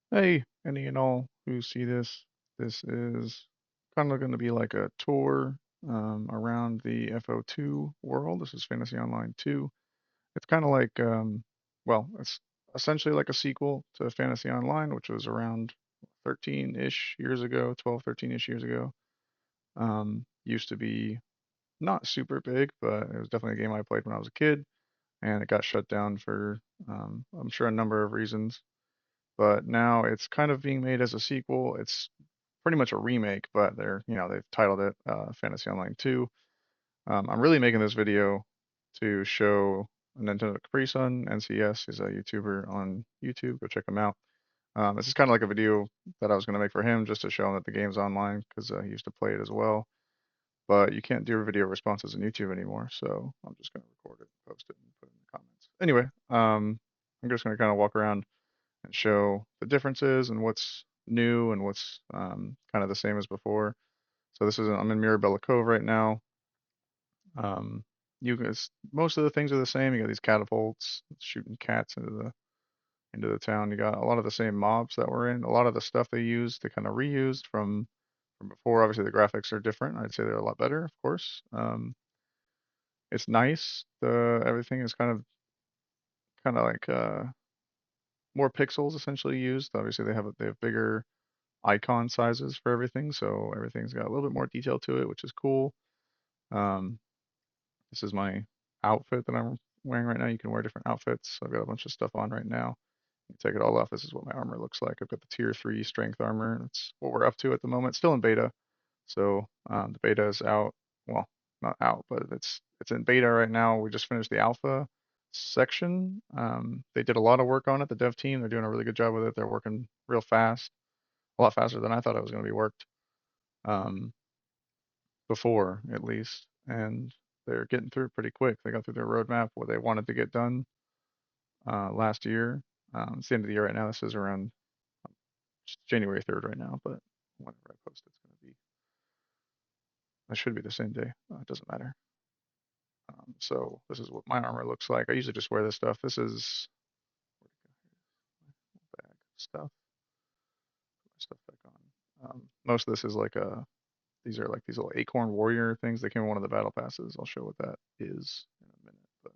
Hey, any and all who see this, this is kind of going to be like a tour around the FO2 world. This is Fantasy Online 2. It's kind of like, well, it's essentially like a sequel to Fantasy Online, which was around 13-ish years ago, 12, 13-ish years ago. Used to be not super big, but it was definitely a game I played when I was a kid, and it got shut down for, I'm sure, a number of reasons. But now it's kind of being made as a sequel. It's pretty much a remake, but they've titled it Fantasy Online 2. I'm really making this video to show NintendoCapriSun, NCS. He's a YouTuber on YouTube. Go check him out. This is kind of like a video that I was going to make for him just to show him that the game's online because he used to play it as well. But you can't do video responses on YouTube anymore, so I'm just going to record it, post it, and put it in the comments. Anyway, I'm just going to kind of walk around and show the differences and what's new and what's kind of the same as before. So I'm in Mirabella Cove right now. Um, you guys, most of the things are the same. You got these catapults shooting cats into the town. You got a lot of the same mobs that were in. A lot of the stuff they used they kind of reused from before. Obviously, the graphics are different. I'd say they're a lot better, of course. It's nice. The everything is kind of like more pixels essentially used. Obviously, they have bigger icon sizes for everything, so everything's got a little bit more detail to it, which is cool. Um, this is my outfit that I'm wearing right now. You can wear different outfits. I've got a bunch of stuff on right now. You take it all off. This is what my armor looks like. I've got the tier 3 strength armor. That's what we're up to at the moment. Still in beta. So the beta is out. Well, not out, but it's in beta right now. We just finished the alpha section. They did a lot of work on it. The dev team, they're doing a really good job with it. They're working real fast, a lot faster than I thought it was going to be worked. Um, Before at least, and they're getting through it pretty quick. They got through their roadmap, what they wanted to get done last year. It's the end of the year right now. This is around January 3rd right now, but whenever I post, it's going to be, that should be the same day. It doesn't matter. So this is what my armor looks like. I usually just wear this stuff. This is bag stuff. Put my stuff back on. Most of this is like these are like these little acorn warrior things. They came in one of the battle passes. I'll show what that is in a minute, but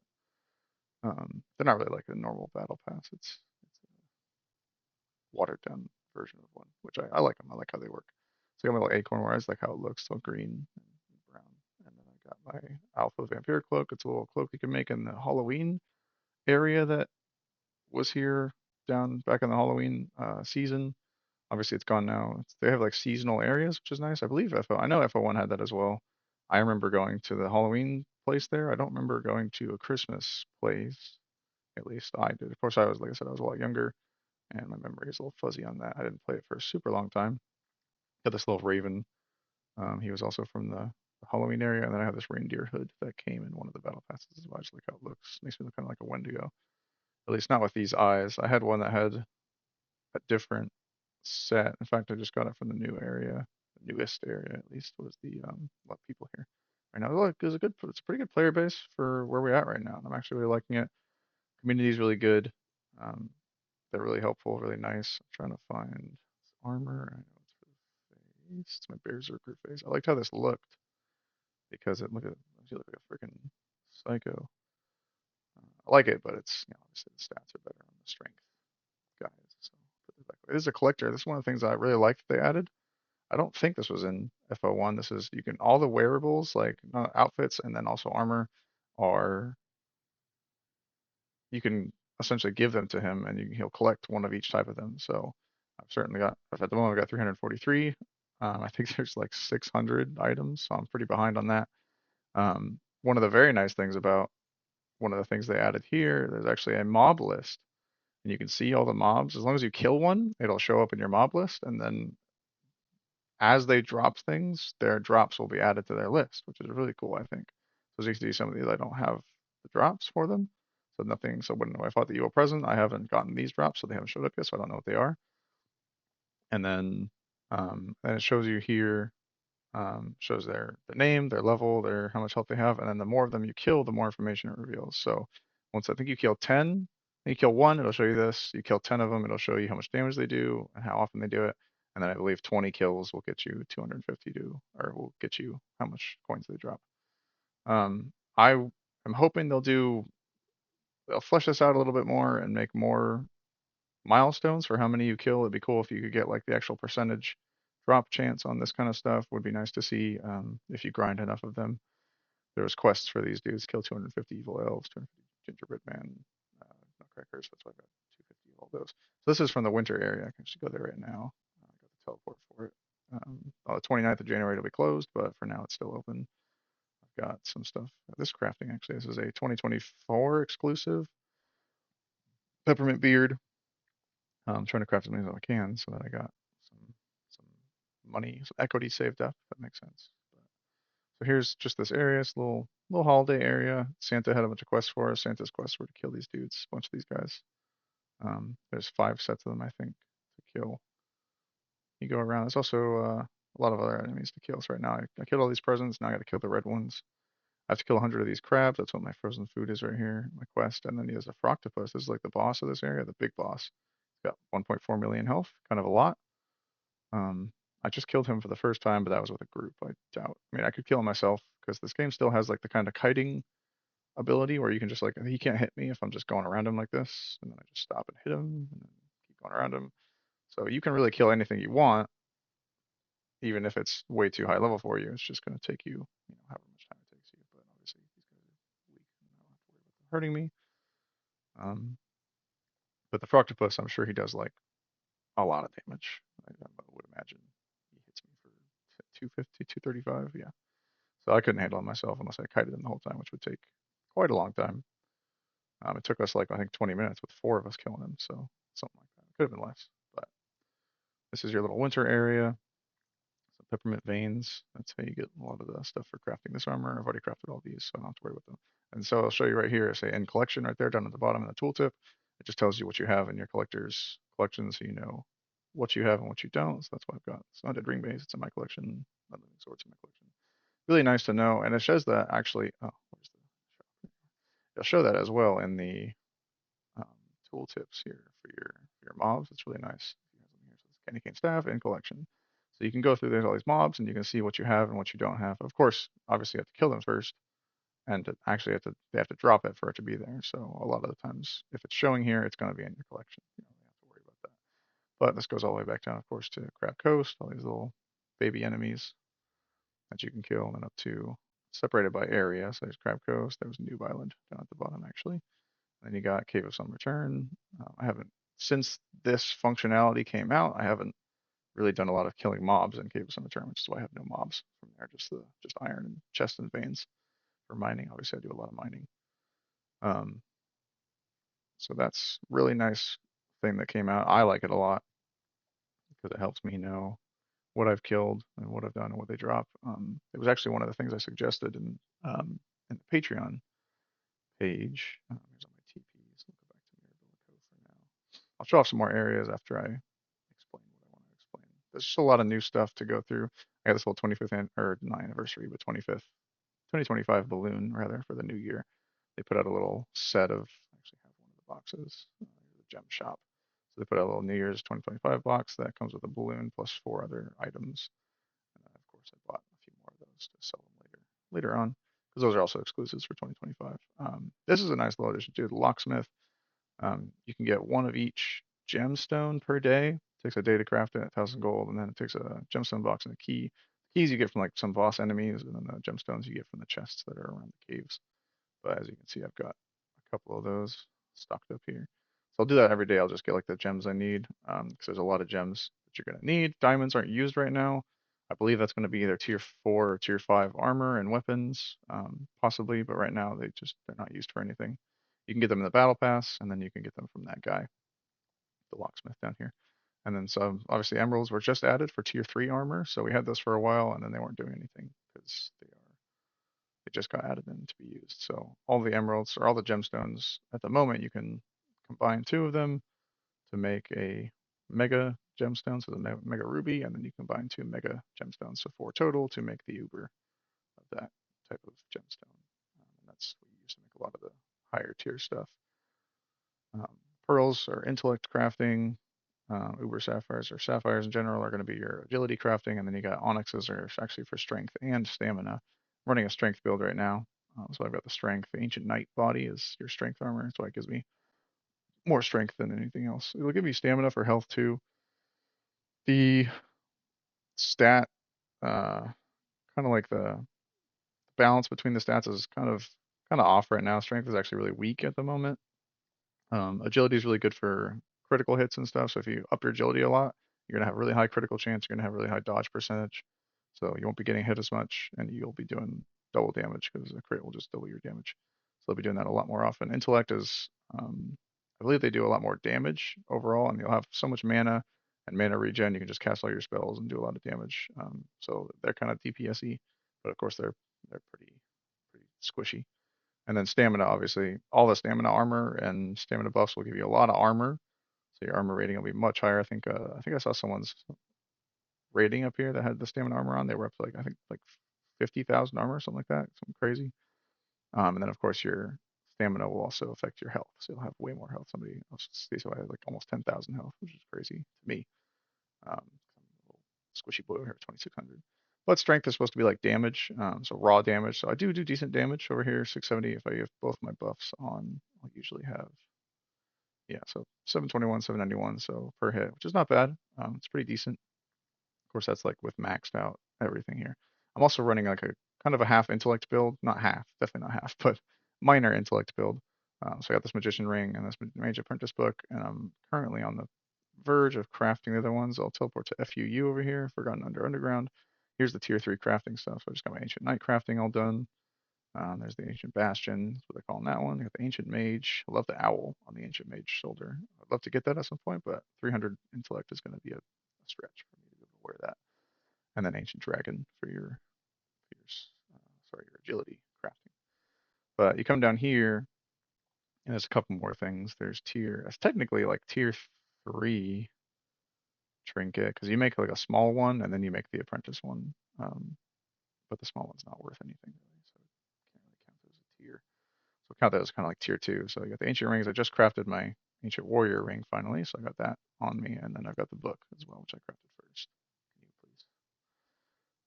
they're not really like a normal battle pass. It's a watered down version of one, which I like them. I like how they work. So I got my little acorn where I like how it looks, so green and brown. And then I got my alpha vampire cloak. It's a little cloak you can make in the Halloween area that was here down back in the Halloween season. Obviously, it's gone now. They have like seasonal areas, which is nice. I believe FO. I know FO1 had that as well. I remember going to the Halloween place there. I don't remember going to a Christmas place. At least I did. Of course, I was, like I said, I was a lot younger, and my memory is a little fuzzy on that. I didn't play it for a super long time. Got this little raven. He was also from the Halloween area, and then I have this reindeer hood that came in one of the battle passes as well. I just like how it looks. Makes me look kind of like a Wendigo. At least not with these eyes. I had one that had a different set. In fact, I just got it from the new area, the newest area at least was the a lot of people here right now. Look, it's a pretty good player base for where we're at right now. And I'm actually really liking it. Community is really good. Um, they're really helpful, really nice. I'm trying to find armor. I know it's for the face. It's my berserker face. I liked how this looked because it makes you look like a freaking psycho. I like it, but it's obviously the stats are better on the strength guys. So put it that way. This is a collector. This is one of the things I really liked they added. I don't think this was in FO1. This is you can all the wearables like outfits and then also armor are you can essentially give them to him and he'll collect one of each type of them. So I've certainly got at the moment I've got 343. I think there's like 600 items, so I'm pretty behind on that. One of the very nice things about one of the things they added here, there's actually a mob list, and you can see all the mobs. As long as you kill one, it'll show up in your mob list, and then as they drop things, their drops will be added to their list, which is really cool, I think. So as you can see, some of these I don't have the drops for them. So nothing, so when I fought the evil present, I haven't gotten these drops, so they haven't showed up yet, so I don't know what they are. And then it shows you here, shows the name, their level, how much health they have, and then the more of them you kill, the more information it reveals. So once I think you kill 10, You kill one, it'll show you this. You kill 10 of them, it'll show you how much damage they do and how often they do it. And then I believe 20 kills will get you 250 or will get you how much coins they drop. I am hoping they'll flesh this out a little bit more and make more milestones for how many you kill. It'd be cool if you could get like the actual percentage drop chance on this kind of stuff. Would be nice to see if you grind enough of them. There was quests for these dudes: kill 250 evil elves, 250 gingerbread man, nutcrackers. That's why I got 250 of all those. So this is from the winter area. I can just go there right now. I got the teleport for it. On the 29th of January it'll be closed, but for now it's still open. I've got some stuff. This crafting actually. This is a 2024 exclusive peppermint beard. I'm trying to craft as many as I can so that I got some money, some equity saved up. If that makes sense. So here's just this area, this little holiday area. Santa had a bunch of quests for us. Santa's quests were to kill these dudes, a bunch of these guys. There's 5 sets of them, I think, to kill. You go around. There's also a lot of other enemies to kill. So right now, I killed all these presents. Now I got to kill the red ones. I have to kill 100 of these crabs. That's what my frozen food is right here, my quest. And then there's a froctopus. This is like the boss of this area, the big boss. He's got 1.4 million health, kind of a lot. I just killed him for the first time, but that was with a group. I doubt. I mean, I could kill him myself because this game still has like the kind of kiting ability where you can just like he can't hit me if I'm just going around him like this, and then I just stop and hit him, and then keep going around him. So you can really kill anything you want, even if it's way too high level for you. It's just going to take you, however much time it takes you. But obviously these guys are weak, and I don't have to worry about them hurting me. Um, but the Froctopus, I'm sure he does like a lot of damage. I would imagine he hits me for 250, 235. Yeah. So I couldn't handle it myself unless I kited him the whole time, which would take quite a long time. It took us like I think 20 minutes with 4 of us killing him, so something like that. It could have been less, but this is your little winter area. Some peppermint veins. That's how you get a lot of the stuff for crafting this armor. I've already crafted all these, so I don't have to worry about them. And so I'll show you right here. Say in collection right there down at the bottom in the tooltip. It just tells you what you have in your collector's collection, so you know what you have and what you don't. So that's why I've got Slanted Ring Base. It's in my collection. Living Swords in my collection. Really nice to know, and it shows that actually. Oh, where's the shop? It'll show that as well in the um, tooltips here for your mobs. It's really nice. So this candy cane staff in collection. So you can go through there's all these mobs and you can see what you have and what you don't have. Of course, obviously you have to kill them first, and actually they have to drop it for it to be there. So a lot of the times, if it's showing here, it's going to be in your collection. You don't have to worry about that. But this goes all the way back down, of course, to Crab Coast. All these little baby enemies that you can kill, and then up to separated by area. So there's Crab Coast. There was Noob Island down at the bottom actually. Then you got Cave of Some Return. I haven't since this functionality came out. I haven't really done a lot of killing mobs in Cave of Some Return, which is why I have no mobs from there. Just iron and chest and veins for mining. Obviously, I do a lot of mining. Um, so that's really nice thing that came out. I like it a lot because it helps me know what I've killed and what I've done and what they drop. It was actually one of the things I suggested in the Patreon page. Here's all my TPs. I'll go back to Mirabilico for now. I'll show off some more areas after I explain what I want to explain. There's just a lot of new stuff to go through. I got this whole 25th or not anniversary, but 25th, 2025 balloon rather for the new year. They put out a little set of. I actually have one of the boxes. The gem shop. So they put out a little New Year's 2025 box that comes with a balloon plus 4 other items. And then of course I bought a few more of those to sell them later on because those are also exclusives for 2025. This is a nice little addition too. The locksmith. You can get one of each gemstone per day. It takes a day to craft it, 1,000 gold, and then it takes a gemstone box and a key. Keys you get from like some boss enemies, and then the gemstones you get from the chests that are around the caves. But as you can see, I've got a couple of those stocked up here. So I'll do that every day. I'll just get like the gems I need because there's a lot of gems that you're gonna need. Diamonds aren't used right now. I believe that's going to be either tier 4 or tier 5 armor and weapons, possibly. But right now they're not used for anything. You can get them in the battle pass, and then you can get them from that guy, the locksmith down here. And then some obviously emeralds were just added for tier 3 armor, so we had those for a while, and then they weren't doing anything because they just got added in to be used. So all the emeralds or all the gemstones at the moment, you can combine 2 of them to make a mega gemstone, so the mega ruby, and then you combine 2 mega gemstones, so 4 total to make the uber of that type of gemstone. And that's what you use to make a lot of the higher tier stuff. Um, pearls are intellect crafting. Uber sapphires or sapphires in general are going to be your agility crafting, and then you got onyxes are actually for strength and stamina. I'm running a strength build right now, so I've got the strength. The ancient knight body is your strength armor, so it gives me more strength than anything else. It'll give me stamina for health too. The stat, uh, kind of like the balance between the stats is kind of off right now. Strength is actually really weak at the moment. Agility is really good for critical hits and stuff. So if you up your agility a lot, you're gonna have really high critical chance. You're gonna have really high dodge percentage. So you won't be getting hit as much, and you'll be doing double damage because a crit will just double your damage. So they'll be doing that a lot more often. Intellect is, I believe they do a lot more damage overall, and you'll have so much mana and mana regen. You can just cast all your spells and do a lot of damage. So they're kind of DPSy, but of course they're pretty squishy. And then stamina, obviously, all the stamina armor and stamina buffs will give you a lot of armor. So your armor rating will be much higher. I think I saw someone's rating up here that had the stamina armor on. They were up to like I think like 50,000 armor, something like that, something crazy. And then of course your stamina will also affect your health, so you'll have way more health. Somebody else so I had like almost 10,000 health, which is crazy to me. I'm a little squishy boy over here, 2,600. But strength is supposed to be like damage, so raw damage. So I do decent damage over here, 670. If I have both my buffs on, I'll usually have, yeah, so 721, 791, so per hit, which is not bad. It's pretty decent. Of course, that's like with maxed out everything here. I'm also running like a kind of a half intellect build, not half, definitely not half, but minor intellect build. So I got this magician ring and this mage apprentice book, and I'm currently on the verge of crafting the other ones. I'll teleport to FUU over here, Forgotten Underground. Here's the tier 3 crafting stuff. So I just got my ancient knight crafting all done. There's the ancient bastion, that's what they're calling that one. You got the ancient mage. I love the owl on the ancient mage shoulder. I'd love to get that at some point, but 300 intellect is going to be a stretch for me to be able to wear that. And then ancient dragon for your agility crafting. But you come down here, and there's a couple more things. It's technically like tier 3 trinket because you make like a small one and then you make the apprentice one. But the small one's not worth anything really, so can't really count it as a tier. So count that as kind of like tier 2. So you got the ancient rings. I just crafted my ancient warrior ring finally, so I got that on me, and then I've got the book as well, which I crafted first. Can you please?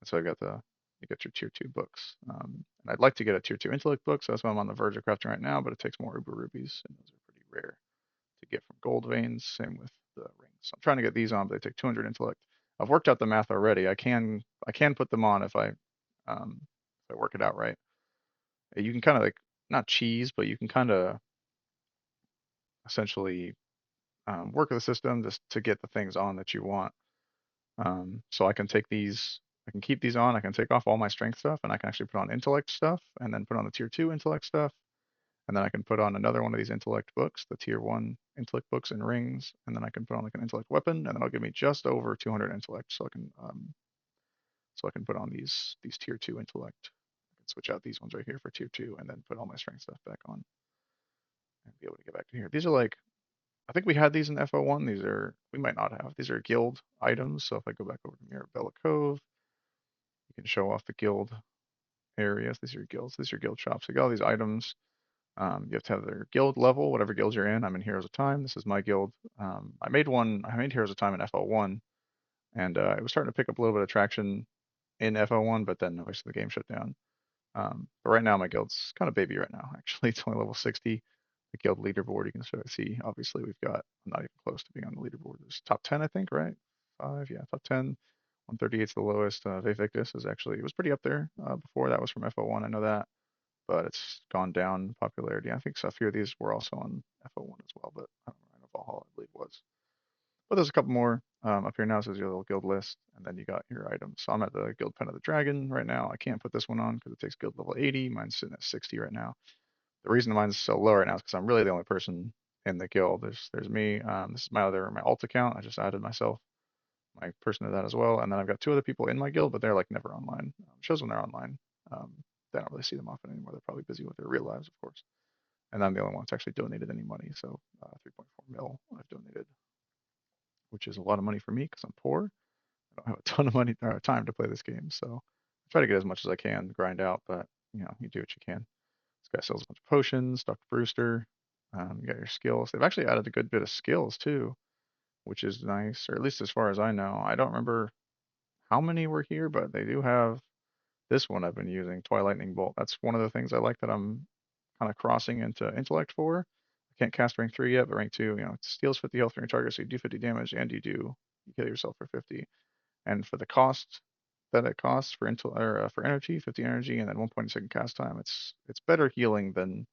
And so you got your tier 2 books. And I'd like to get a tier 2 intellect book, so that's why I'm on the verge of crafting right now, but it takes more uber rubies, and those are pretty rare to get from gold veins. Same with the rings. So I'm trying to get these on, but they take 200 intellect. I've worked out the math already. I can put them on if I work it out right. You can kind of like not cheese, but you can kind of essentially work the system just to get the things on that you want. So I can keep these on. I can take off all my strength stuff, and I can actually put on intellect stuff, and then put on the tier 2 intellect stuff, and then I can put on another one of these intellect books, the tier 1 intellect books and rings, and then I can put on like an intellect weapon, and then it'll give me just over 200 intellect, so I can put on these tier 2 intellect. I can switch out these ones right here for tier 2, and then put all my strength stuff back on, and be able to get back to here. These are like I think we had these in FO1. We might not have. These are guild items. So if I go back over to Mirabella Cove, you can show off the guild areas. These are your guilds. These are your guild shops. So you got all these items. You have to have their guild level, whatever guild you're in. I'm in Heroes of Time. This is my guild. I made Heroes of Time in FO1, and it was starting to pick up a little bit of traction in FO1, but then obviously the game shut down. But right now my guild's kind of baby right now. Actually, it's only level 60. The guild leaderboard, you can sort of see. Obviously, I'm not even close to being on the leaderboard. There's top 10, I think, right? Five, yeah, top 10. 138 is the lowest. Vivictus is actually, it was pretty up there before. That was from FO1, I know that, but it's gone down in popularity. I think so a few of these were also on FO1 as well, but I don't know. I know Valhalla, I believe, was. But there's a couple more up here now. This is your little guild list, and then you got your items. So I'm at the Guild Pen of the Dragon right now. I can't put this one on because it takes guild level 80. Mine's sitting at 60 right now. The reason mine's so low right now is because I'm really the only person in the guild. There's me. This is my alt account. I just added myself, my person to that as well, and then I've got two other people in my guild, but they're like never online. Shows when they're online. Um, I don't really see them often anymore. They're probably busy with their real lives, of course. And I'm the only one that's actually donated any money. So 3.4 mil I've donated, which is a lot of money for me because I'm poor. I don't have a ton of money or time to play this game, so I try to get as much as I can, grind out. But you do what you can. This guy sells a bunch of potions. Dr. Brewster. You got your skills. They've actually added a good bit of skills too, which is nice, or at least as far as I know. I don't remember how many were here, but they do have this one I've been using, Lightning Bolt. That's one of the things I like that I'm kind of crossing into intellect for. I can't cast rank 3 yet, but rank 2, it steals 50 health from your target, so you do 50 damage, and you kill yourself for 50. And for the cost that it costs for for energy, 50 energy, and then 1.2 cast time, it's better healing than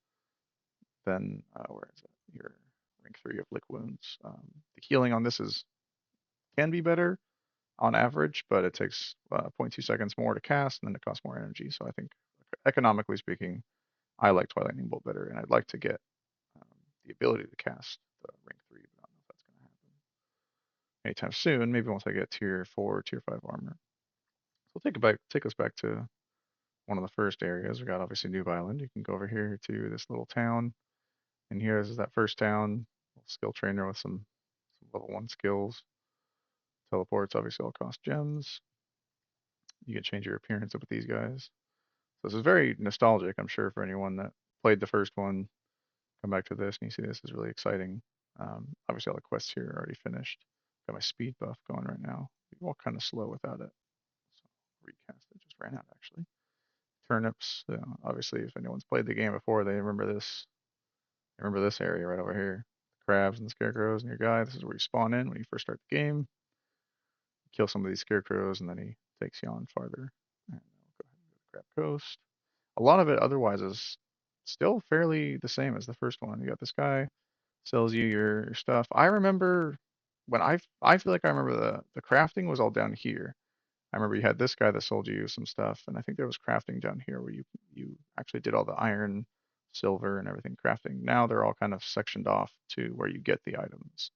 where is it? Your rank 3 of lick wounds. The healing on this can be better on average, but it takes zero point 0.2 seconds more to cast, and then it costs more energy. So I think economically speaking, I like Lightning Bolt better, and I'd like to get um, the ability to cast the rank 3, but I don't know if that's going to happen anytime soon. Maybe once I get tier 4, tier 5 armor. So take us back to one of the first areas. We got obviously New Island. You can go over here to this little town, and here is that first town. Skill trainer with some level 1 skills. Teleports obviously all cost gems. You can change your appearance up with these guys. So this is very nostalgic, I'm sure, for anyone that played the first one. Come back to this and you see this is really exciting. Obviously all the quests here are already finished. Got my speed buff going right now. We walk kind of slow without it. So recast it, just ran out actually. Turnips, obviously if anyone's played the game before, they remember this. Remember this area right over here. The crabs and the scarecrows and your guy. This is where you spawn in when you first start the game. Kill some of these scarecrows and then he takes you on farther. And we'll go ahead and go to Crab Coast. A lot of it otherwise is still fairly the same as the first one. You got this guy sells you your stuff. I remember when I feel like I remember the crafting was all down here. I remember you had this guy that sold you some stuff, and I think there was crafting down here where you actually did all the iron, silver, and everything crafting. Now they're all kind of sectioned off to where you get the items.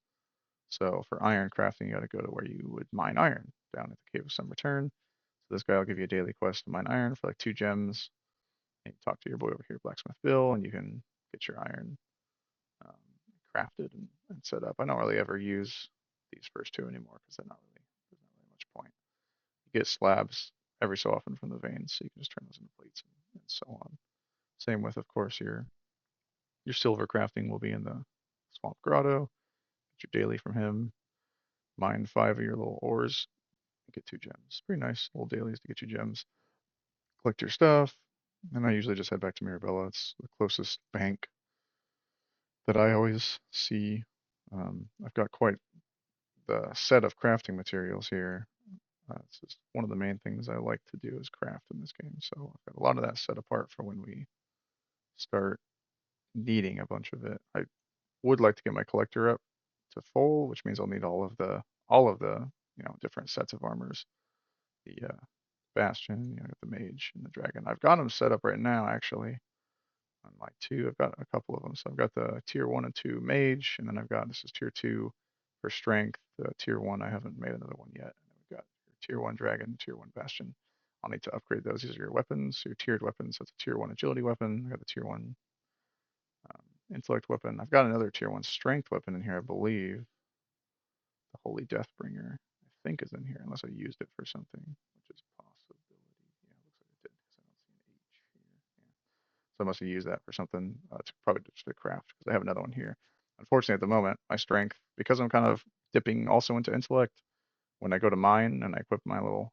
So for iron crafting, you got to go to where you would mine iron down at the Cave of Some Return. So this guy will give you a daily quest to mine iron for like 2 gems. And you talk to your boy over here, Blacksmith Bill, and you can get your iron um, crafted and set up. I don't really ever use these first two anymore because there's not really much point. You get slabs every so often from the veins, so you can just turn those into plates and so on. Same with, of course, your silver crafting will be in the Swamp Grotto. Get your daily from him. Mine 5 of your little ores. Get 2 gems. Pretty nice little dailies to get you gems. Collect your stuff. And I usually just head back to Mirabella. It's the closest bank that I always see. I've got quite the set of crafting materials here. It's just one of the main things I like to do is craft in this game. So I've got a lot of that set apart for when we start needing a bunch of it. I would like to get my collector up to full, which means I'll need all of the different sets of armors. The Bastion, the Mage and the Dragon. I've got them set up right now actually. On my 2, I've got a couple of them. So I've got the tier 1 and 2 Mage, and then this is tier 2 for Strength. Tier 1, I haven't made another one yet. And then we've got your tier 1 Dragon, tier 1 Bastion. I'll need to upgrade those. These are your weapons, your tiered weapons. That's a tier 1 Agility weapon. I got the tier 1 Intellect weapon. I've got another tier 1 Strength weapon in here, I believe. The Holy Deathbringer, I think, is in here, unless I used it for something, which is a possibility. Yeah, it looks like it did, because I don't see an H here. Yeah. So I must have used that for something, to probably just to craft, because I have another one here. Unfortunately, at the moment, my strength, because I'm kind of dipping also into intellect, when I go to mine and I equip my little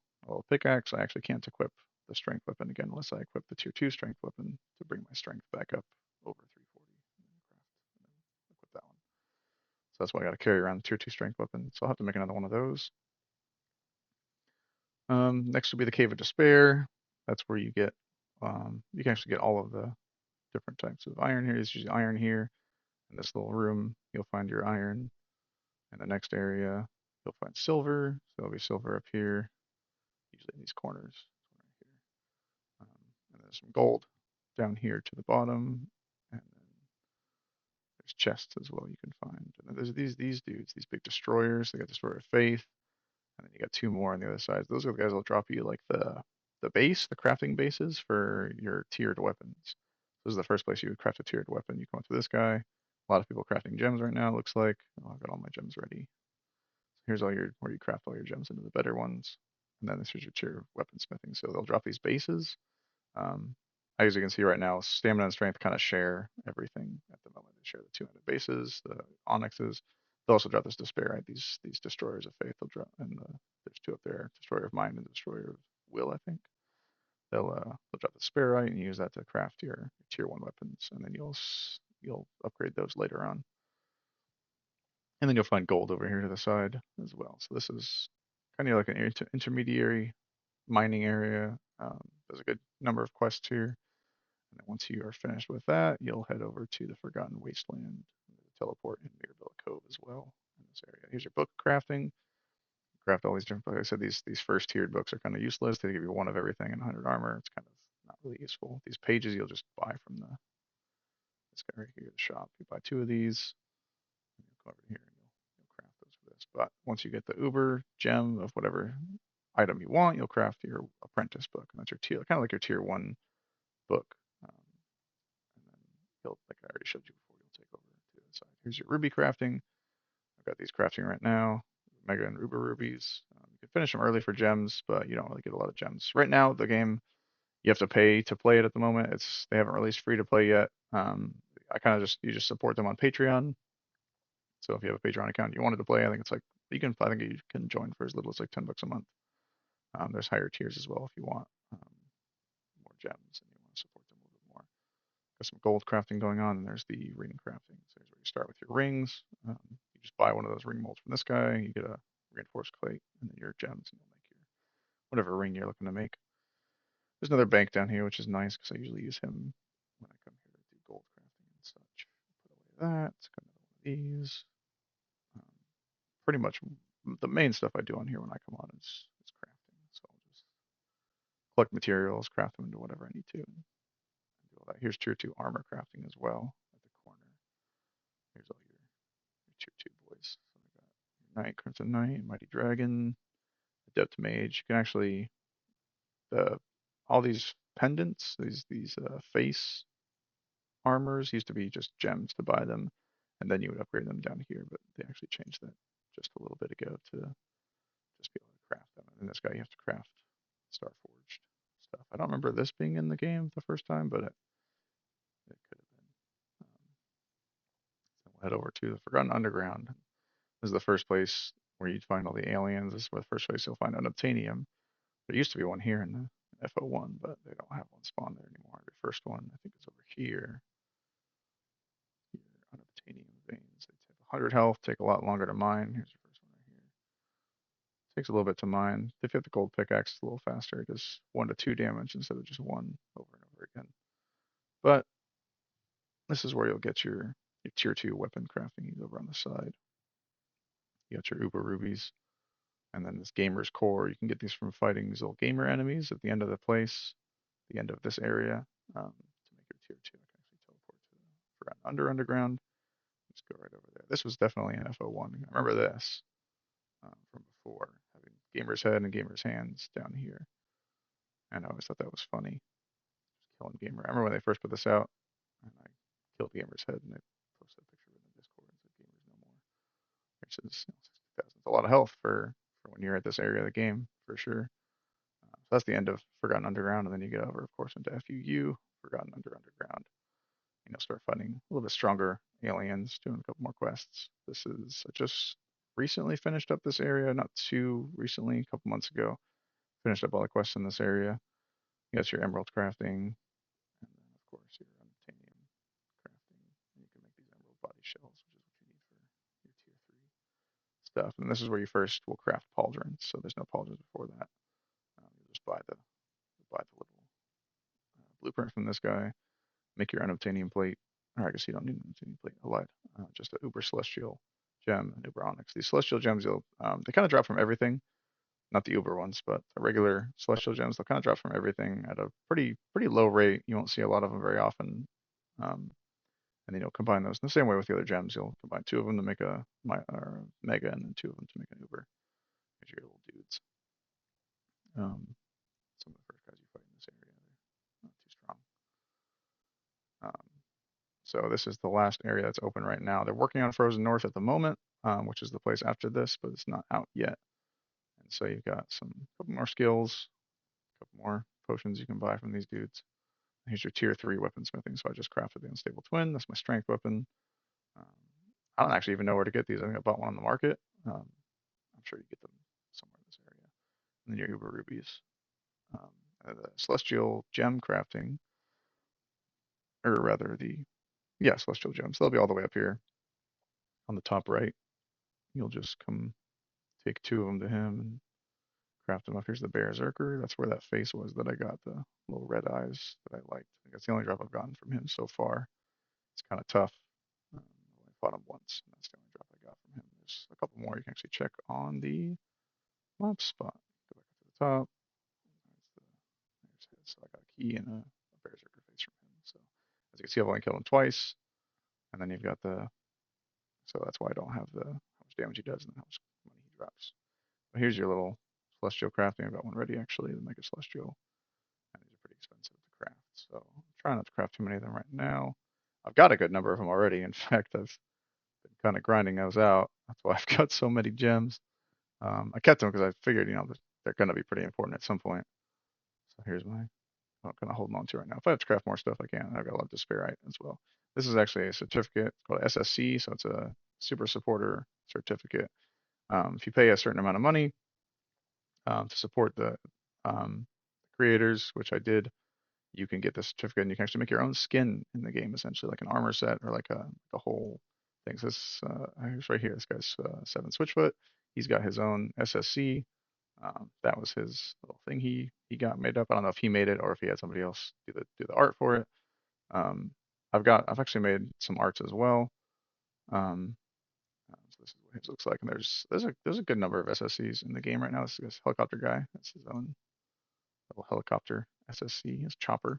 pickaxe, I actually can't equip the strength weapon again unless I equip the tier 2 strength weapon to bring my strength back up over 340 and then equip that one. So that's why I got to carry around the tier 2 strength weapon. So I'll have to make another one of those. Next will be the Cave of Despair. That's where you can actually get all of the different types of iron here. There's usually iron here. In this little room, you'll find your iron. In the next area, you'll find silver. So there'll be silver up here, usually in these corners. Um, and there's some gold down here to the bottom. And then there's chests as well you can find. And then there's these dudes, these big destroyers. They got Destroyer of Faith. And then you got 2 more on the other side. Those are the guys that'll drop you like the base, the crafting bases for your tiered weapons. This is the first place you would craft a tiered weapon. You come up to this guy. A lot of people crafting gems right now, it looks like. Oh, I've got all my gems ready. Here's where you craft all your gems into the better ones. And then this is your tier weaponsmithing. So they'll drop these bases. Um, as you can see right now, stamina and strength kind of share everything at the moment. They share the two-handed bases, the onyxes. They'll also drop this despair, right? These destroyers of faith. They'll drop, and there's two up there: destroyer of mind and destroyer of will. I think they'll drop the despair, right, and use that to craft your tier one weapons, and then you'll upgrade those later on. And then you'll find gold over here to the side as well. So this is kind of like an intermediary mining area. There's a good number of quests here. And then once you are finished with that, you'll head over to the Forgotten Wasteland, teleport in Mirabella Cove as well in this area. Here's your book crafting. Craft all these different. Like I said, these first tiered books are kind of useless. They give you one of everything and 100 armor. It's kind of not really useful. These pages you'll just buy from this guy right here, the shop. You buy two of these. And you'll go over here and you'll craft those for this. But once you get the Uber gem of whatever item you want, you'll craft your apprentice book, and that's your tier, kind of like your tier one book. And then like I already showed you before, you'll take over to the other side. Here's your ruby crafting. I've got these crafting right now, mega and uber rubies. You can finish them early for gems, but you don't really get a lot of gems. Right now, the game, you have to pay to play it at the moment. They haven't released free to play yet. I kind of you just support them on Patreon. So if you have a Patreon account, you wanted to play, I think it's like I think you can join for as little as like $10 a month. There's higher tiers as well if you want more gems and you want to support them a little bit more. Got some gold crafting going on, and there's the ring crafting. So here's where you start with your rings. You just buy one of those ring molds from this guy. You get a reinforced plate, and then your gems, and you'll make your whatever ring you're looking to make. There's another bank down here, which is nice because I usually use him when I come here to do gold crafting and such. Put away that. Got another one of these. Pretty much the main stuff I do on here when I come on is crafting. So I'll just collect materials, craft them into whatever I need to, and do all that. Here's tier 2 armor crafting as well at the corner. Here's all your tier 2 boys. So I got your Knight, Crimson Knight, Mighty Dragon, Adept Mage. You can actually all these pendants, these face armors used to be just gems to buy them, and then you would upgrade them down here. But they actually changed that just a little bit ago to just be able to craft them. And in this guy, you have to craft Starforged stuff. I don't remember this being in the game the first time, but it could have been. So we'll head over to the Forgotten Underground. This is the first place where you'd find all the aliens. This is where the first place you'll find unobtainium. There used to be one here in the FO1, but they don't have one spawned there anymore. The first one, I think, is over here. Unobtainium veins. They take 100 health, take a lot longer to mine. Here's your first one right here. Takes a little bit to mine. If you have the gold pickaxe, it's a little faster. It does 1 to 2 damage instead of just 1 over and over again. But this is where you'll get your tier 2 weapon crafting. You go over on the side. You got your Uber Rubies. And then this Gamer's Core. You can get these from fighting these little gamer enemies at the end of the place, the end of this area. To make your tier 2, I can actually teleport to the Forgotten Underground. Just go right over there. This was definitely an FO1. I remember this from before, having Gamer's Head and Gamer's Hands down here. And I always thought that was funny. Just killing Gamer. I remember when they first put this out, and I killed Gamer's Head, and they posted a picture of it in Discord and said Gamer's no more. Which is 60,000. It's a lot of health for when you're at this area of the game, for sure. So that's the end of Forgotten Underground, and then you get over, of course, into FUU, Forgotten Underground. You'll start fighting a little bit stronger aliens, doing a couple more quests. I just recently finished up this area, not too recently, a couple months ago. Finished up all the quests in this area. You got your emerald crafting, and then of course your unobtainium crafting. And you can make these emerald body shells, which is what you need for your tier 3 stuff. And this is where you first will craft pauldrons. So there's no pauldrons before that. You just buy the little blueprint from this guy. Make your unobtainium plate. Or I guess you don't need an unobtainium plate. I lied. Just an uber celestial gem and uber onyx. These celestial gems, they kind of drop from everything. Not the uber ones, but the regular celestial gems. They'll kind of drop from everything at a pretty low rate. You won't see a lot of them very often. And then you'll combine those in the same way with the other gems. You'll combine 2 of them to make a mega, and then 2 of them to make an uber. Here's your little dudes. Some of the first guys you fight in this area, they're not too strong. So this is the last area that's open right now. They're working on Frozen North at the moment, which is the place after this, but it's not out yet. And so you've got a couple more skills, a couple more potions you can buy from these dudes. Here's your tier 3 weaponsmithing. So I just crafted the unstable twin. That's my strength weapon. Um, I don't actually even know where to get these. I think I bought one on the market. I'm sure you get them somewhere in this area. And then your Uber rubies. Um, the celestial gem crafting, or rather celestial gems. They'll be all the way up here on the top right. You'll just come take 2 of them to him and craft them up. Here's the Berserker. That's where that face was that I got, the little red eyes that I liked. I think that's the only drop I've gotten from him so far. It's kind of tough. I fought him once, and that's the only drop I got from him. There's a couple more you can actually check on the map spot. Go back to the top. There's his. So I got a key and a Berserker face from him. So as you can see, I've only killed him twice. And then you've got so that's why I don't have how much damage he does and how much money he drops. But here's your little celestial crafting. I've got one ready actually, the Mega Celestial. And these are pretty expensive to craft. So I'm trying not to craft too many of them right now. I've got a good number of them already. In fact, I've been kind of grinding those out. That's why I've got so many gems. I kept them because I figured, they're going to be pretty important at some point. So here's my, I'm kind of holding on to right now. If I have to craft more stuff, I can. I've got a lot to spare as well. This is actually a certificate called SSC, so it's a Super Supporter certificate. If you pay a certain amount of money to support the creators, which I did, you can get the certificate and you can actually make your own skin in the game, essentially like an armor set or like a whole thing. So this here's right here. This guy's 7 Switchfoot. He's got his own SSC. That was his little thing he got made up. I don't know if he made it or if he had somebody else do the art for it. Um, I've actually made some arts as well. So this is what his looks like, and there's a good number of SSCs in the game right now. This helicopter guy, that's his own little helicopter SSC, his chopper.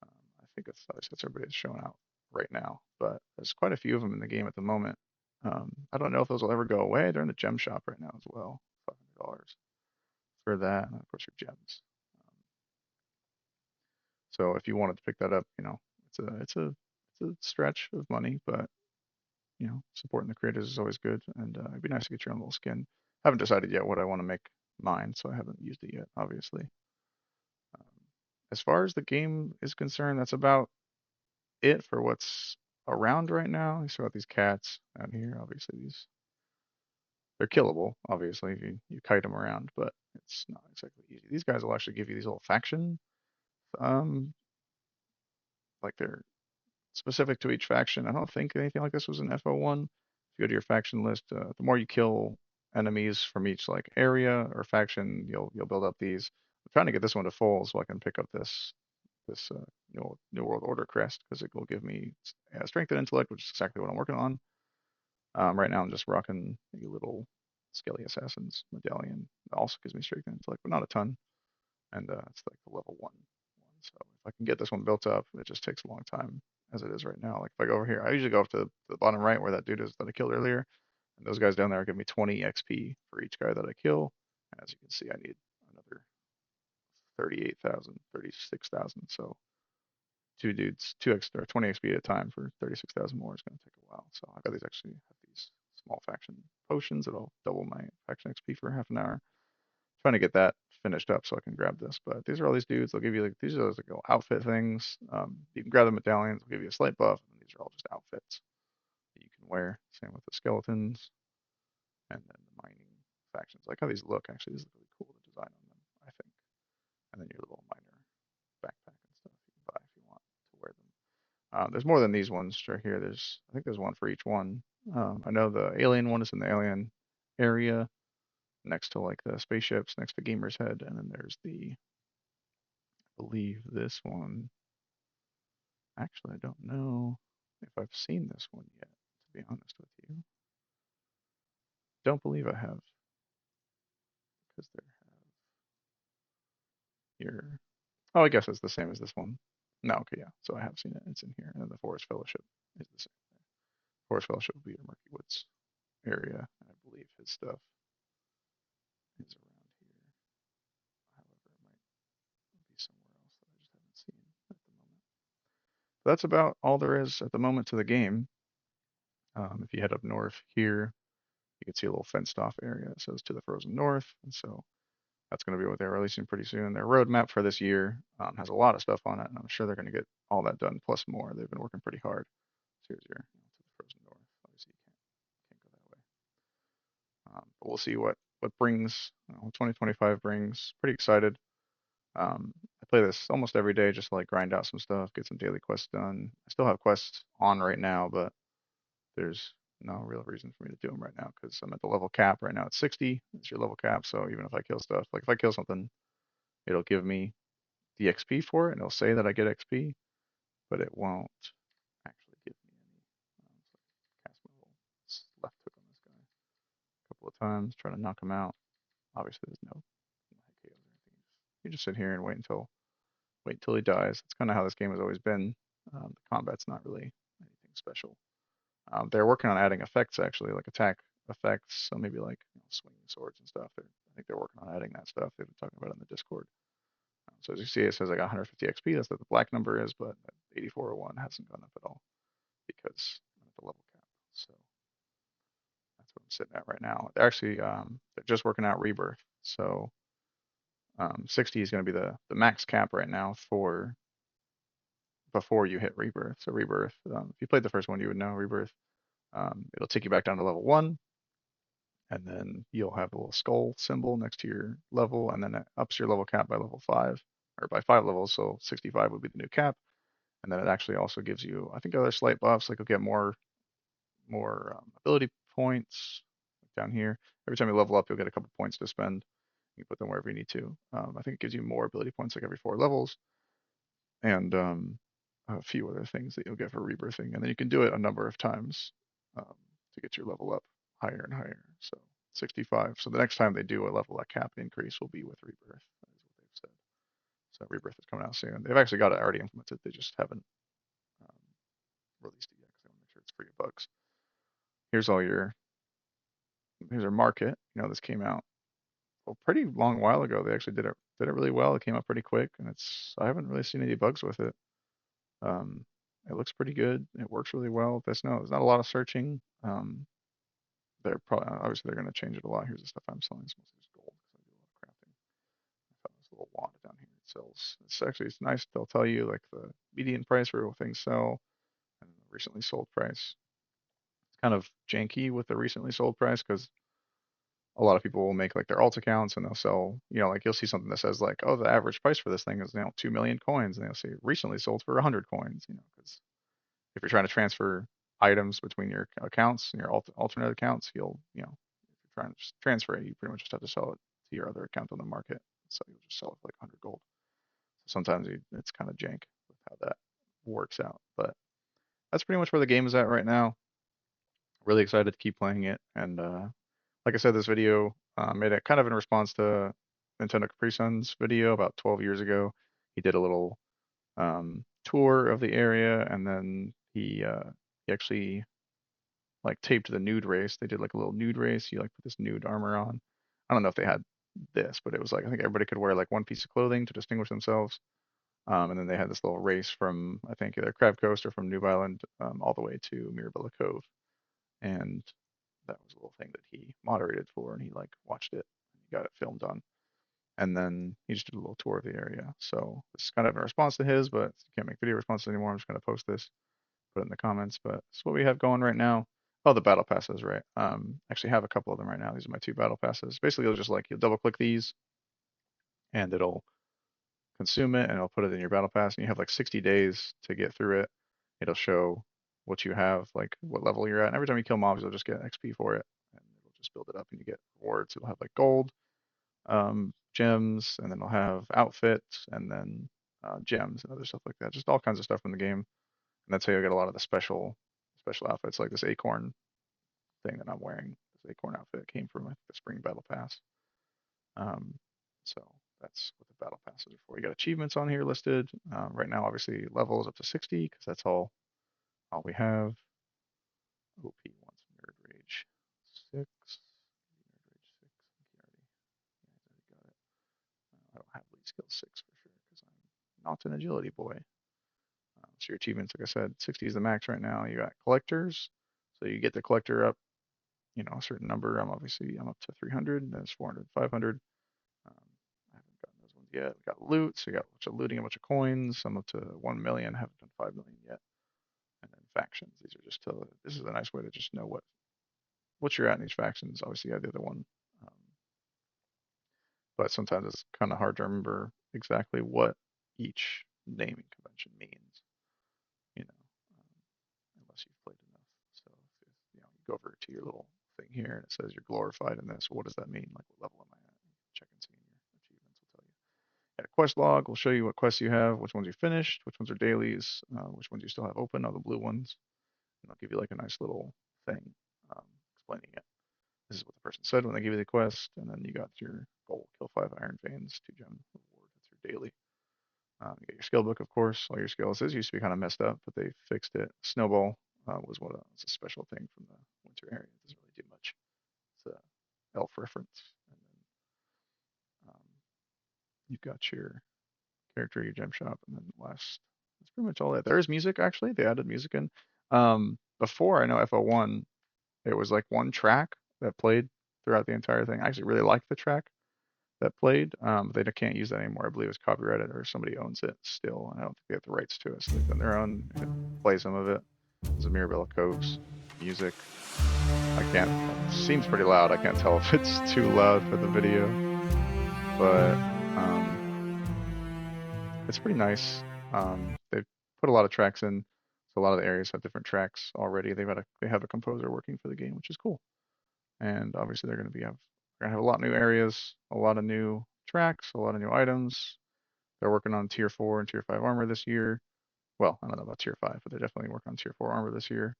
I think that's everybody that's showing out right now, but there's quite a few of them in the game at the moment. I don't know if those will ever go away. They're in the gem shop right now as well, $500 for that, and of course your gems. So if you wanted to pick that up, it's a stretch of money, but supporting the creators is always good, and it'd be nice to get your own little skin. Haven't decided yet what I want to make mine, so I haven't used it yet, obviously. Um, as far as the game is concerned, that's about it for what's around right now. You saw these cats out here. Obviously, they're killable. Obviously, if you kite them around, but it's not exactly easy. These guys will actually give you these little faction, um, like they're specific to each faction. I don't think anything like this was in FO1. If you go to your faction list, the more you kill enemies from each like area or faction, you'll build up these. I'm trying to get this one to full so I can pick up this New World Order crest because it will give me strength and intellect, which is exactly what I'm working on. Right now I'm just rocking a little Skelly Assassin's medallion. It also gives me strength and intellect, but not a ton. And it's like the level 1. So if I can get this one built up, it just takes a long time as it is right now. Like if I go over here, I usually go up to the bottom right where that dude is that I killed earlier. And those guys down there give me 20 XP for each guy that I kill. And as you can see, I need another 38,000, 36,000. So 20 XP at a time for 36,000 more is going to take a while. So I got these small faction potions that'll double my faction XP for half an hour. Trying to get that finished up so I can grab this. But these are all these dudes. They'll give you these are like little outfit things. You can grab the medallions. They'll give you a slight buff. And these are all just outfits that you can wear. Same with the skeletons and then the mining factions. I like how these look. Actually, this is really cool. The design on them, I think. And then your little miner backpack and stuff you can buy if you want to wear them. There's more than these ones right here. I think there's one for each one. I know the alien one is in the alien area next to like the spaceships, next to Gamer's Head, and then there's I believe this one. Actually, I don't know if I've seen this one yet, to be honest with you. Don't believe I have, because they have here. Oh, I guess it's the same as this one. No, okay, yeah. So I have seen it. It's in here, and then the Forest Fellowship is the same. Forest Fellowship will be your Murky Woods area, and I believe his stuff is around here. However, it might be somewhere else that I just haven't seen at the moment. But that's about all there is at the moment to the game. If you head up north here, you can see a little fenced off area that says to the frozen north. And so That's going to be what they're releasing pretty soon. Their roadmap for this year has a lot of stuff on it, and I'm sure they're going to get all that done plus more. They've been working pretty hard. So here's your to the frozen north. Obviously, you can't go that way. But we'll see what brings 2025 brings. Pretty excited. I play this almost every day, just to, like grind out some stuff, get some daily quests done. I still have quests on right now, but there's no real reason for me to do them right now because I'm at the level cap right now. It's 60. It's your level cap. So even if I kill stuff, like if I kill something, it'll give me the XP for it, and it'll say that I get XP, but it won't actually give me any. So cast my little left hook on this guy a couple of times, try to knock him out. Obviously, there's no KOs or anything. You just sit here and wait until he dies. That's kind of how this game has always been. The combat's not really anything special. They're working on adding effects actually, like attack effects. So maybe like swinging swords and stuff. I think they're working on adding that stuff. They've been talking about it in the Discord. So as you see, it says I got 150 XP. That's what the black number is, but 8401 hasn't gone up at all because I'm at the level cap. So that's what I'm sitting at right now. They're actually they're just working out rebirth. So 60 is going to be the max cap right now for before you hit rebirth. So rebirth, if you played the first one, you would know rebirth. It'll take you back down to level 1, and then you'll have a little skull symbol next to your level, and then it ups your level cap by level 5, or by 5 levels, so 65 would be the new cap. And then it actually also gives you, I think, other slight buffs, like you'll get more ability points down here. Every time you level up, you'll get a couple points to spend. You put them wherever you need to. I think it gives you more ability points like every 4 levels, and a few other things that you'll get for rebirthing. And then you can do it a number of times to get your level up higher and higher. So 65. So the next time they do a level up cap increase will be with rebirth. That is what they've said. So rebirth is coming out soon. They've actually got it already implemented. They just haven't um, released it yet because they want to make sure it's free of bugs. Here's our market. This came out a pretty long while ago. They actually did it really well. It came out pretty quick, and I haven't really seen any bugs with it. Um, it looks pretty good. It works really well. There's not a lot of searching. They're probably obviously they're going to change it a lot. Here's the stuff I'm selling. It's mostly just gold because I do a lot of crafting. I found this little wand down here. It sells. It's nice. They'll tell you like the median price where things sell and the recently sold price. It's kind of janky with the recently sold price because a lot of people will make like their alt accounts and they'll sell, like you'll see something that says like, oh, the average price for this thing is 2 million coins, and they'll say recently sold for 100 coins, because if you're trying to transfer items between your accounts and your alternate accounts, if you're trying to just transfer it, you pretty much just have to sell it to your other account on the market. So you'll just sell it for like 100 gold. So sometimes it's kind of jank with how that works out, but that's pretty much where the game is at right now. Really excited to keep playing it, and like I said, this video made it kind of in response to NintendoCapriSun's video about 12 years ago. He did a little tour of the area, and then he actually like taped the nude race. They did like a little nude race. He like put this nude armor on. I don't know if they had this, but it was like I think everybody could wear like one piece of clothing to distinguish themselves. And then they had this little race from I think either Crab Coast or from Noob Island all the way to Mirabella Cove, and that was a little thing that he moderated for, and he like watched it, and he got it filmed on, and then he just did a little tour of the area. So this is kind of a response to his, but can't make video responses anymore. I'm just gonna post this, put it in the comments. But it's what we have going right now. Oh, the battle passes, right? Actually have a couple of them right now. These are my 2 battle passes. Basically, you'll double click these, and it'll consume it, and it'll put it in your battle pass, and you have like 60 days to get through it. It'll show what you have, like what level you're at, and every time you kill mobs, you'll just get XP for it, and it'll just build it up, and you get rewards. It'll have like gold, gems, and then it'll have outfits, and then gems and other stuff like that. Just all kinds of stuff in the game, and that's how you'll get a lot of the special outfits, like this acorn thing that I'm wearing. This acorn outfit came from the spring battle pass. Um, so that's what the battle passes are for. You got achievements on here listed. Right now, obviously, level is up to 60 because that's all we have. OP wants Nerd Rage 6. Nerd Rage 6. I think he already got it. I don't have lead skill 6 for sure because I'm not an agility boy. So your achievements, like I said, 60 is the max right now. You got collectors. So you get the collector up, a certain number. I'm up to 300. That's 400, 500. yet. We got loot, so we got a bunch of looting, a bunch of coins, some up to 1 million, haven't done 5 million yet. And then factions. These are just to, this is a nice way to just know what you're at in these factions. Obviously, you have the other one, um, but sometimes it's kind of hard to remember exactly what each naming convention means, you know, unless you've played enough. So if, you know, you go over to your little thing here and it says you're glorified in this. What does that mean? Like, what level am I at? Check and see in your achievements will tell you. At a quest log will show you what quests you have, which ones you finished, which ones are dailies, which ones you still have open, all the blue ones. And I'll give you like a nice little thing um, explaining it. This is what the person said when they give you the quest, and then you got your goal: kill 5 iron veins, 2 gem reward. That's your daily. You get your skill book, of course. All your skills. This used to be kind of messed up, but they fixed it. Snowball was was a special thing from the winter area. It doesn't really do much. It's a elf reference. And then you've got your character, your gem shop, and then last. That's pretty much all that. There is music actually. They added music in. Before I know FO1, it was like one track that played throughout the entire thing. I actually really liked the track that played. They can't use that anymore. I believe it's copyrighted or somebody owns it still. And I don't think they have the rights to it. So they've done their own. You can play some of it. There's a Mirabella Coves music. I can't. Well, it seems pretty loud. I can't tell if it's too loud for the video, but it's pretty nice. They've put a lot of tracks in. So a lot of the areas have different tracks already. They have a composer working for the game, which is cool. And obviously they're gonna have a lot of new areas, a lot of new tracks, a lot of new items. They're working on tier 4 and tier 5 armor this year. Well, I don't know about tier 5, but they're definitely working on tier 4 armor this year.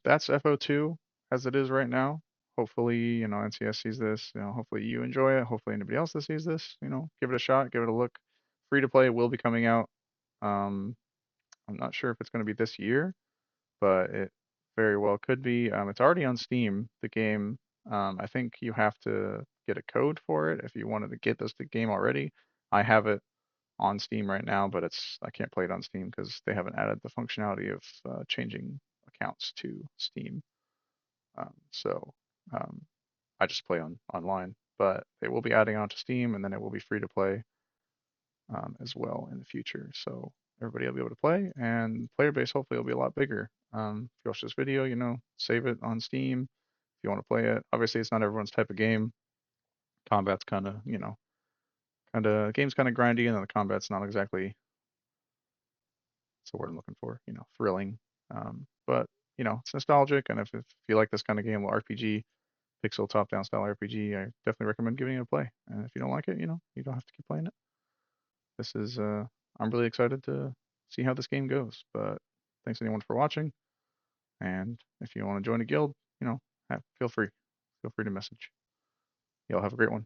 That's FO2 as it is right now. Hopefully, you know, NCS sees this. You know, hopefully you enjoy it. Hopefully anybody else that sees this, you know, give it a shot, give it a look. Free to play will be coming out. Um, I'm not sure if it's going to be this year, but it very well could be. It's already on Steam, the game. I think you have to get a code for it if you wanted to get this the game already. I have it on Steam right now, but I can't play it on Steam because they haven't added the functionality of changing accounts to Steam. So um, I just play online, but they will be adding on to Steam, and then it will be free to play as well in the future. So everybody will be able to play, and player base hopefully will be a lot bigger. If you watch this video, you know, save it on Steam if you want to play it. Obviously, it's not everyone's type of game. Combat's kind of, you know, game's kind of grindy, and then the combat's not exactly what's the word I'm looking for, you know, thrilling. But you know, it's nostalgic, and if you like this kind of game, RPG, pixel top-down style RPG, I definitely recommend giving it a play. And if you don't like it, you know, you don't have to keep playing it. This is I'm really excited to see how this game goes. But thanks anyone for watching. And if you want to join a guild, you know, feel free. Feel free to message. Y'all have a great one.